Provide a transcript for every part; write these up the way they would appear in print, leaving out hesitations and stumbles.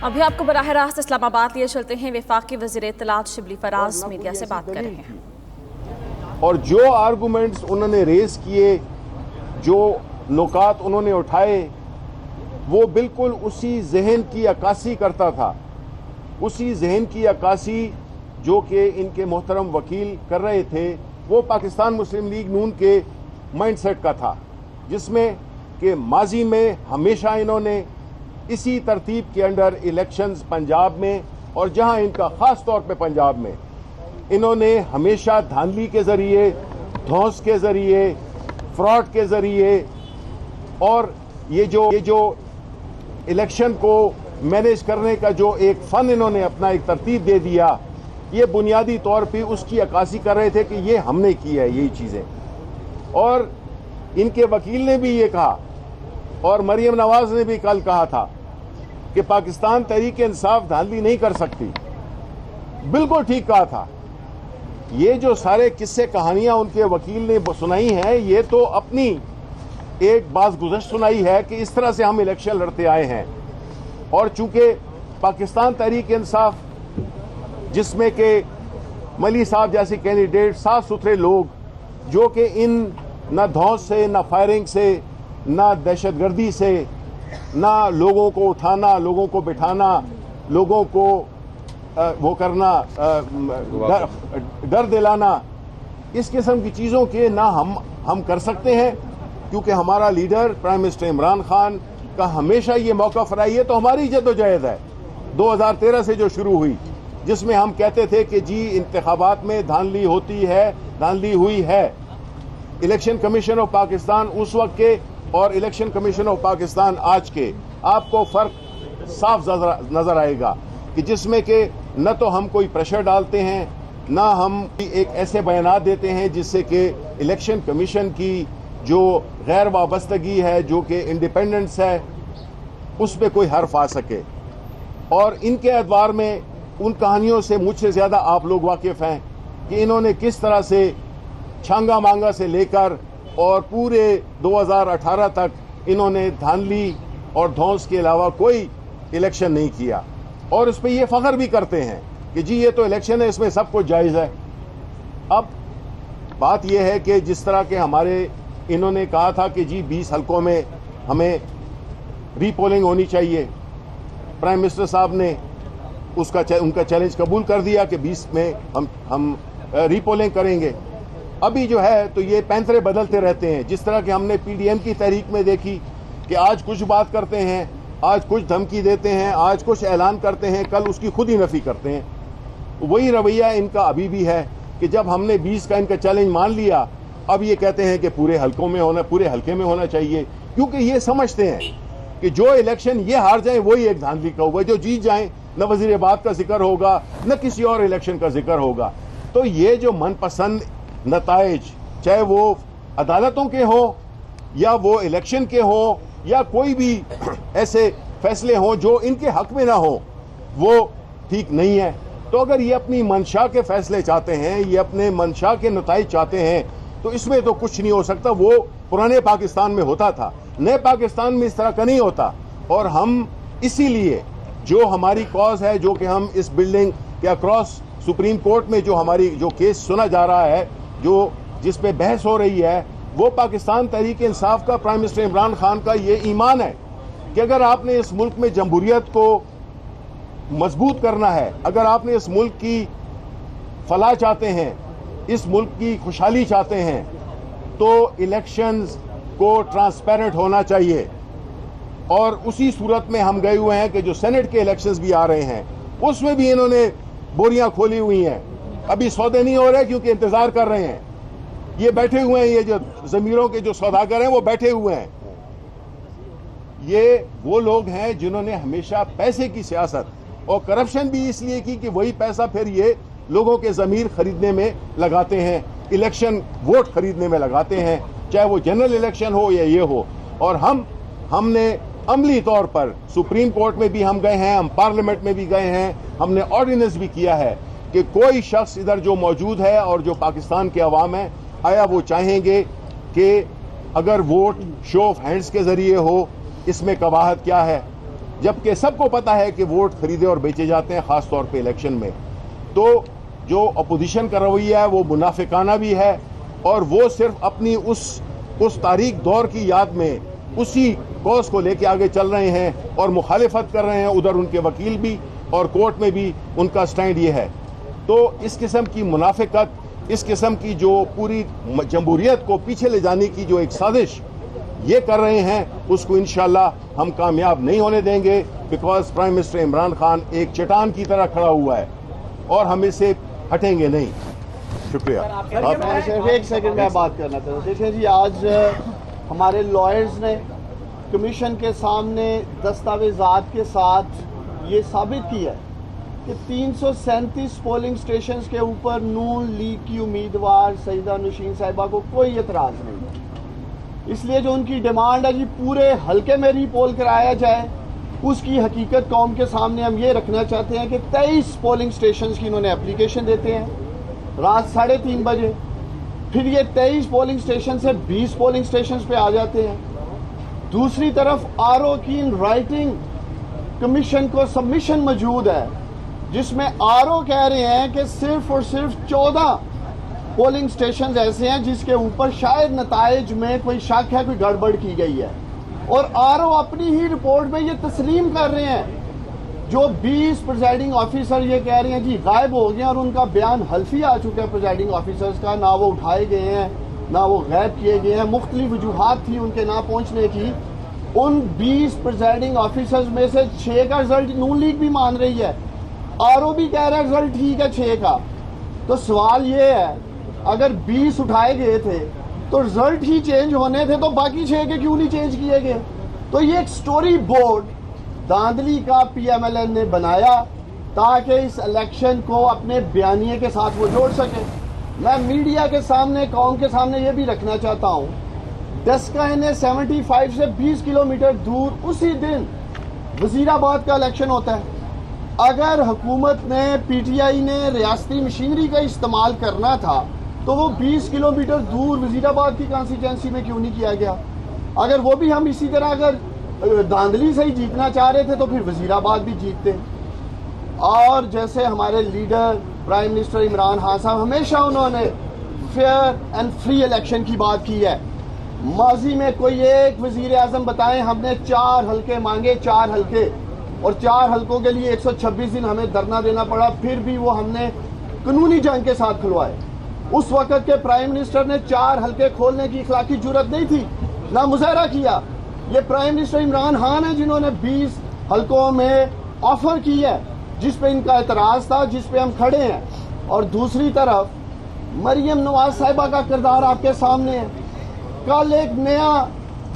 अभी आपको बराह रास्त इस्लामाबाद लिए चलते हैं। वफाकी वज़ीर इत्तलात शिबली फराज मीडिया से बात कर रहे हैं। और जो आर्गूमेंट्स उन्होंने रेस किए, जो नुकात उन्होंने उठाए, वो बिल्कुल उसी जहन की अक्कासी करता था, उसी जहन की अक्कासी जो कि इनके मोहतरम वकील कर रहे थे, वो पाकिस्तान मुस्लिम लीग नून के माइंडसेट का था, जिसमें कि माजी में हमेशा इन्होंने इसी तरतीब के अंडर इलेक्शंस पंजाब में और जहां इनका खास तौर पे पंजाब में इन्होंने हमेशा धांधली के जरिए, धौंस के जरिए, फ्रॉड के जरिए और ये जो इलेक्शन को मैनेज करने का जो एक फन इन्होंने अपना एक तरतीब दे दिया, ये बुनियादी तौर पे उसकी अक्कासी कर रहे थे कि ये हमने की है यही चीजें। और इनके वकील ने भी ये कहा और मरियम नवाज ने भी कल कहा था कि पाकिस्तान तहरीक इंसाफ धांधली नहीं कर सकती। बिल्कुल ठीक कहा था। ये जो सारे किस्से कहानियां उनके वकील ने सुनाई हैं, ये तो अपनी एक बाज़गुज़श्त सुनाई है कि इस तरह से हम इलेक्शन लड़ते आए हैं। और चूंकि पाकिस्तान तहरीक इंसाफ, जिसमें कि मली साहब जैसे कैंडिडेट, साफ सुथरे लोग जो कि इन न धौंस से, न फायरिंग से, न दहशतगर्दी से, न लोगों को उठाना, लोगों को बिठाना, लोगों को वो करना, डर दिलाना, इस किस्म की चीज़ों के ना हम कर सकते हैं, क्योंकि हमारा leader prime minister Imran Khan का हमेशा ये मौक़िफ़ रहा है। तो हमारी जद्दोजहद है 2013 से जो शुरू हुई, जिसमें हम कहते थे कि जी इंतखाबात में धांधली होती है, धांधली हुई है। इलेक्शन कमीशन ऑफ पाकिस्तान उस वक्त के और इलेक्शन कमीशन ऑफ पाकिस्तान आज के, आपको फर्क साफ नजर आएगा कि जिसमें कि न तो हम कोई प्रेशर डालते हैं, न हम एक ऐसे बयानात देते हैं जिससे कि इलेक्शन कमीशन की जो गैर वाबस्तगी है, जो कि इंडिपेंडेंस है, उस पर कोई हर्फ आ सके। और इनके अदवार में उन कहानियों से मुझसे ज़्यादा आप लोग वाकिफ़ हैं कि इन्होंने किस तरह से छांगा मांगा से लेकर और पूरे 2018 तक इन्होंने धांधली और धौंस के अलावा कोई इलेक्शन नहीं किया। और इस पर ये फख्र भी करते हैं कि जी ये तो इलेक्शन है, इसमें सब कुछ जायज़ है। अब बात यह है कि जिस तरह के हमारे इन्होंने कहा था कि जी 20 हलकों में हमें रीपोलिंग होनी चाहिए, प्राइम मिनिस्टर साहब ने उनका चैलेंज कबूल कर दिया कि 20 में हम रीपोलिंग करेंगे। अभी जो है तो ये पैंतरे बदलते रहते हैं, जिस तरह के हमने पीडीएम की तहरीक में देखी कि आज कुछ बात करते हैं, आज कुछ धमकी देते हैं, आज कुछ ऐलान करते हैं, कल उसकी खुद ही नफी करते हैं। वही रवैया इनका अभी भी है कि जब हमने 20 का इनका चैलेंज मान लिया, अब ये कहते हैं कि पूरे हल्के में होना चाहिए, क्योंकि ये समझते हैं कि जो इलेक्शन ये हार जाए वही एक धांधली का होगा, जो जीत जाए न वज़ीराबाद का जिक्र होगा न किसी और इलेक्शन का जिक्र होगा। तो ये जो मनपसंद नताइज, चाहे वो अदालतों के हो या वो इलेक्शन के हो या कोई भी ऐसे फैसले हों जो इनके हक में ना हो, वो ठीक नहीं है। तो अगर ये अपनी मंशा के फैसले चाहते हैं, ये अपने मंशा के नताइज चाहते हैं, तो इसमें तो कुछ नहीं हो सकता। वो पुराने पाकिस्तान में होता था, नए पाकिस्तान में इस तरह का नहीं होता। और हम इसीलिए जो हमारी कॉज है, जो कि हम इस बिल्डिंग के अक्रॉस सुप्रीम कोर्ट में जो हमारी जो केस सुना जा रहा है, जो जिस पे बहस हो रही है, वो पाकिस्तान तहरीक इंसाफ का, प्राइम मिनिस्टर इमरान खान का ये ईमान है कि अगर आपने इस मुल्क में जमहूरियत को मजबूत करना है, अगर आपने इस मुल्क की फलाह चाहते हैं, इस मुल्क की खुशहाली चाहते हैं, तो इलेक्शंस को ट्रांसपेरेंट होना चाहिए। और उसी सूरत में हम गए हुए हैं कि जो सेनेट के इलेक्शंस भी आ रहे हैं, उसमें भी इन्होंने बोरियां खोली हुई हैं। अभी सौदे नहीं हो रहे क्योंकि इंतजार कर रहे हैं। ये बैठे हुए हैं, ये जो जमीरों के जो सौदागर हैं वो बैठे हुए हैं। ये वो लोग हैं जिन्होंने हमेशा पैसे की सियासत और करप्शन भी इसलिए की कि वही पैसा फिर ये लोगों के ज़मीर खरीदने में लगाते हैं, इलेक्शन वोट खरीदने में लगाते हैं, चाहे वो जनरल इलेक्शन हो या ये हो। और हमने अमली तौर पर सुप्रीम कोर्ट में भी हम गए हैं, हम पार्लियामेंट में भी गए हैं, हमने ऑर्डिनेंस भी किया है कि कोई शख्स इधर जो मौजूद है और जो पाकिस्तान के अवाम है, आया वो चाहेंगे कि अगर वोट शो ऑफ हैंड्स के जरिए हो, इसमें कबाहत क्या है। جبکہ سب کو پتا ہے کہ ووٹ خریدے اور بیچے جاتے ہیں، خاص طور پہ الیکشن میں. تو جو اپوزیشن کا رویہ ہے وہ منافقانہ بھی ہے، اور وہ صرف اپنی اس تاریخ دور کی یاد میں اسی کوس کو لے کے آگے چل رہے ہیں اور مخالفت کر رہے ہیں. ادھر ان کے وکیل بھی اور کورٹ میں بھی ان کا سٹینڈ یہ ہے. تو اس قسم کی منافقت، اس قسم کی جو پوری جمہوریت کو پیچھے لے جانے کی جو ایک سازش یہ کر رہے ہیں، اس کو انشاءاللہ ہم کامیاب نہیں ہونے دیں گے، because prime minister Imran Khan ایک چٹان کی طرح کھڑا ہوا ہے اور ہم اس سے ہٹیں گے نہیں. شکریہ. صرف ایک سیکنڈ میں بات کرنا چاہتا ہوں. دیکھیں جی، آج ہمارے لائرز نے کمیشن کے سامنے دستاویزات کے ساتھ یہ ثابت کیا ہے کہ 337 پولنگ سٹیشنز کے اوپر نون لیگ کی امیدوار سیدہ نشین صاحبہ کو کوئی اعتراض نہیں ہے. اس لیے جو ان کی ڈیمانڈ ہے جی پورے حلقے میں ری پول کرایا جائے، اس کی حقیقت قوم کے سامنے ہم یہ رکھنا چاہتے ہیں کہ 23 پولنگ سٹیشنز کی انہوں نے اپلیکیشن دیتے ہیں رات 3:30 بجے، پھر یہ 23 پولنگ سٹیشن سے 20 پولنگ سٹیشنز پہ آ جاتے ہیں. دوسری طرف آر او کی ان رائٹنگ کمیشن کو سبمیشن موجود ہے جس میں آر او کہہ رہے ہیں کہ صرف اور صرف 14 پولنگ سٹیشنز ایسے ہیں جس کے اوپر شاید نتائج میں کوئی شک ہے، کوئی گڑبڑ کی گئی ہے، اور آر او اپنی ہی رپورٹ میں یہ تسلیم کر رہے ہیں. جو 20 پریزائڈنگ آفیسر یہ کہہ رہے ہیں جی غائب ہو گئے، اور ان کا بیان حلفی آ چکا ہے پریزائڈنگ آفیسرز کا، نہ وہ اٹھائے گئے ہیں نہ وہ غائب کیے گئے ہیں. مختلف وجوہات تھی ان کے نہ پہنچنے کی. ان 20 پریزائڈنگ آفیسرز میں سے 6 کا رزلٹ نون لیگ بھی مان رہی ہے، آر او بھی کہہ رہا ہے رزلٹ ٹھیک ہے 6 کا. تو سوال یہ ہے اگر 20 اٹھائے گئے تھے تو رزلٹ ہی چینج ہونے تھے تو باقی 6 کے کیوں نہیں چینج کیے گئے؟ تو یہ ایک سٹوری بورڈ داندلی کا پی ایم ایل این نے بنایا تاکہ اس الیکشن کو اپنے بیانیے کے ساتھ وہ جوڑ سکے. میں میڈیا کے سامنے، قوم کے سامنے یہ بھی رکھنا چاہتا ہوں، ڈسکا نے 75 سے 20 کلومیٹر دور اسی دن وزیر آباد کا الیکشن ہوتا ہے. اگر حکومت نے پی ٹی آئی نے ریاستی مشینری کا استعمال کرنا تھا تو وہ 20 کلومیٹر دور وزیر آباد کی کانسٹیچوئنسی میں کیوں نہیں کیا گیا؟ اگر وہ بھی ہم اسی طرح اگر داندلی سے ہی جیتنا چاہ رہے تھے تو پھر وزیر آباد بھی جیتتے. اور جیسے ہمارے leader prime minister Imran Khan صاحب ہمیشہ انہوں نے فیئر اینڈ فری الیکشن کی بات کی ہے. ماضی میں کوئی ایک وزیر اعظم بتائیں ہم نے 4 حلقے مانگے، 4 حلقے، اور 4 حلقوں کے لیے 126 دن ہمیں دھرنا دینا پڑا، پھر بھی وہ ہم نے قانونی جنگ کے ساتھ کھلوائے. اس وقت کے پرائم منسٹر نے 4 حلقے کھولنے کی اخلاقی جرت نہیں تھی، نہ مظاہرہ کیا. یہ پرائم منسٹر عمران خان ہیں جنہوں نے 20 حلقوں میں آفر کی ہے جس پہ ان کا اعتراض تھا، جس پہ ہم کھڑے ہیں. اور دوسری طرف مریم نواز صاحبہ کا کردار آپ کے سامنے ہے. کل ایک نیا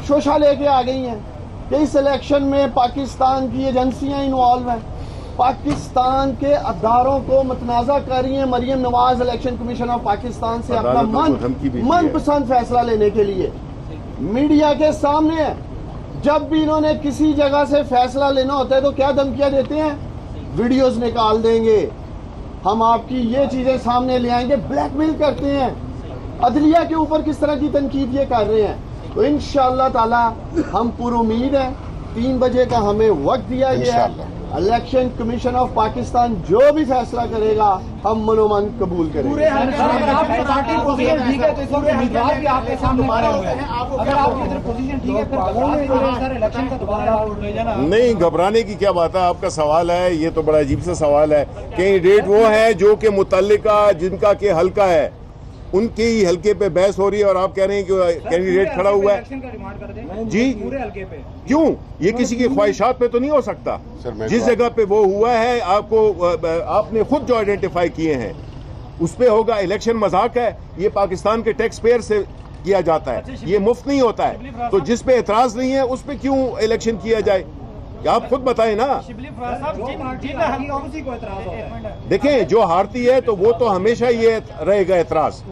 شوشہ لے کے آ گئی ہیں کہ اس الیکشن میں پاکستان کی ایجنسیاں انوالو ہیں، پاکستان کے اداروں کو متنازع کر رہی ہیں Maryam Nawaz election commission of Pakistan سے اپنا من پسند فیصلہ لینے کے لیے. میڈیا کے سامنے ہے، جب بھی انہوں نے کسی جگہ سے فیصلہ لینا ہوتا ہے تو کیا دھمکیاں دیتے ہیں؟ ویڈیوز نکال دیں گے، ہم آپ کی یہ چیزیں سامنے لے آئیں گے، بلیک میل کرتے ہیں. عدلیہ کے اوپر کس طرح کی تنقید یہ کر رہے ہیں. تو انشاءاللہ تعالی ہم پر امید ہیں. 3 بجے کا ہمیں وقت دیا گیا ہے. الیکشن کمیشن آف پاکستان جو بھی فیصلہ کرے گا ہم من و من قبول کریں گے. نہیں گھبرانے کی کیا بات ہے، آپ کا سوال ہے یہ تو بڑا عجیب سا سوال ہے. کینڈیڈیٹ وہ ہیں جو کہ متعلقہ جن کا کہ حلقہ ہے ان کے ہی حلقے پہ بحث ہو رہی ہے اور آپ کہہ رہے ہیں کہ کینڈیڈیٹ کھڑا ہوا ہے. جی کیوں؟ یہ کسی کی خواہشات پہ تو نہیں ہو سکتا. جس جگہ پہ وہ ہوا ہے آپ نے خود جو آئیڈینٹیفائی کیے ہیں اس پہ ہوگا. الیکشن مذاق ہے، یہ پاکستان کے ٹیکس پیئر سے کیا جاتا ہے، یہ مفت نہیں ہوتا ہے. تو جس پہ اعتراض نہیں ہے اس پہ کیوں الیکشن کیا جائے؟ آپ خود بتائیں نا. دیکھیں جو ہارتی ہے تو وہ تو ہمیشہ یہ رہے گا اعتراض.